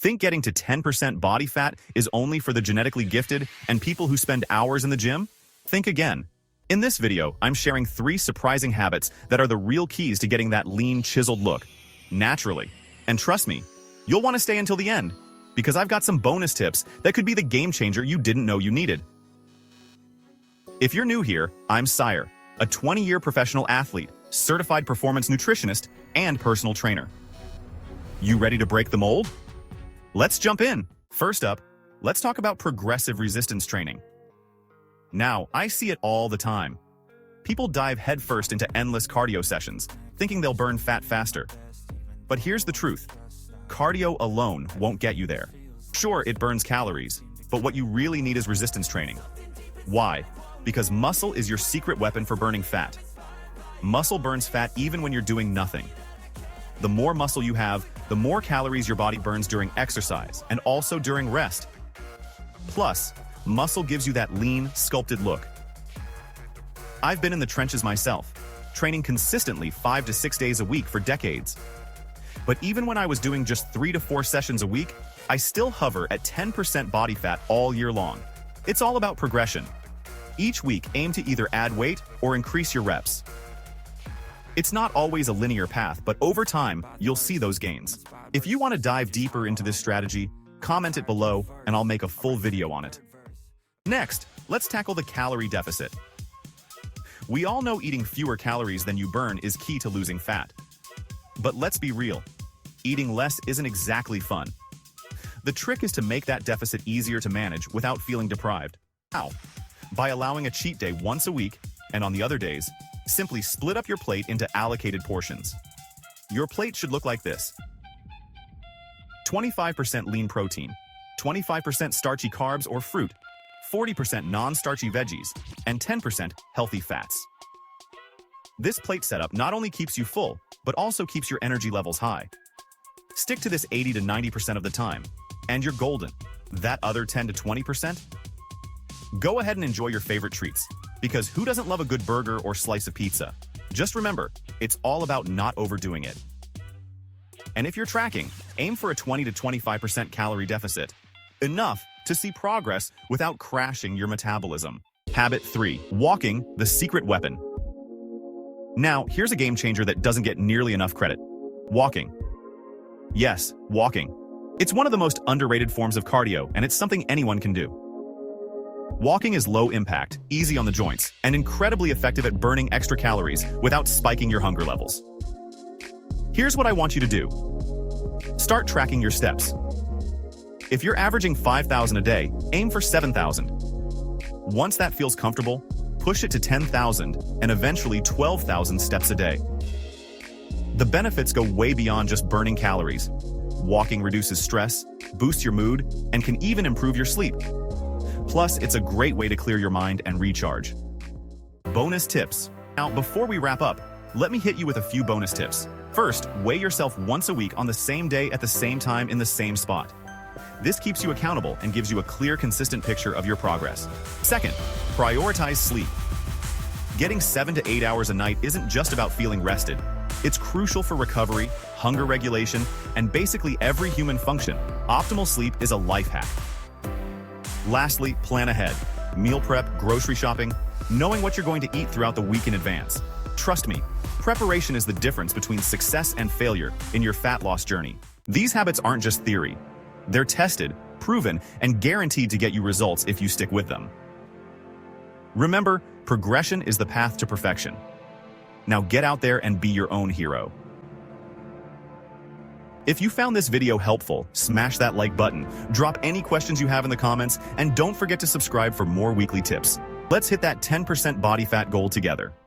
Think getting to 10% body fat is only for the genetically gifted and people who spend hours in the gym? Think again. In this video, I'm sharing 3 surprising habits that are the real keys to getting that lean, chiseled look, naturally. And trust me, you'll want to stay until the end, because I've got some bonus tips that could be the game changer you didn't know you needed. If you're new here, I'm Sire, a 20-year professional athlete, certified performance nutritionist, and personal trainer. You ready to break the mold? Let's jump in. First up, let's talk about progressive resistance training. Now, I see it all the time. People dive headfirst into endless cardio sessions, thinking they'll burn fat faster. But here's the truth. Cardio alone won't get you there. Sure, it burns calories, but what you really need is resistance training. Why? Because muscle is your secret weapon for burning fat. Muscle burns fat even when you're doing nothing. The more muscle you have, the more calories your body burns during exercise and also during rest. Plus, muscle gives you that lean, sculpted look. I've been in the trenches myself, training consistently 5 to 6 days a week for decades. But even when I was doing just 3 to 4 sessions a week, I still hover at 10% body fat all year long. It's all about progression. Each week, aim to either add weight or increase your reps. It's not always a linear path, but over time, you'll see those gains. If you want to dive deeper into this strategy, comment it below and I'll make a full video on it. Next, let's tackle the calorie deficit. We all know eating fewer calories than you burn is key to losing fat. But let's be real, eating less isn't exactly fun. The trick is to make that deficit easier to manage without feeling deprived. How? By allowing a cheat day once a week, and on the other days, simply split up your plate into allocated portions. Your plate should look like this: 25% lean protein, 25% starchy carbs or fruit, 40% non-starchy veggies, and 10% healthy fats. This plate setup not only keeps you full, but also keeps your energy levels high. Stick to this 80 to 90% of the time, and you're golden. That other 10 to 20%? Go ahead and enjoy your favorite treats, because who doesn't love a good burger or slice of pizza? Just remember, it's all about not overdoing it. And if you're tracking, aim for a 20 to 25% calorie deficit. Enough to see progress without crashing your metabolism. Habit 3. Walking, the secret weapon. Now, here's a game changer that doesn't get nearly enough credit. Walking. Yes, walking. It's one of the most underrated forms of cardio, and it's something anyone can do. Walking is low impact, easy on the joints, and incredibly effective at burning extra calories without spiking your hunger levels. Here's what I want you to do. Start tracking your steps. If you're averaging 5,000 a day, aim for 7,000. Once that feels comfortable, push it to 10,000 and eventually 12,000 steps a day. The benefits go way beyond just burning calories. Walking reduces stress, boosts your mood, and can even improve your sleep. Plus, it's a great way to clear your mind and recharge. Bonus tips. Now, before we wrap up, let me hit you with a few bonus tips. First, weigh yourself once a week on the same day at the same time in the same spot. This keeps you accountable and gives you a clear, consistent picture of your progress. Second, prioritize sleep. Getting 7 to 8 hours a night isn't just about feeling rested. It's crucial for recovery, hunger regulation, and basically every human function. Optimal sleep is a life hack. Lastly, plan ahead. Meal prep, grocery shopping, knowing what you're going to eat throughout the week in advance. Trust me, preparation is the difference between success and failure in your fat loss journey. These habits aren't just theory. They're tested, proven, and guaranteed to get you results if you stick with them. Remember, progression is the path to perfection. Now get out there and be your own hero. If you found this video helpful, smash that like button, drop any questions you have in the comments, and don't forget to subscribe for more weekly tips. Let's hit that 10% body fat goal together.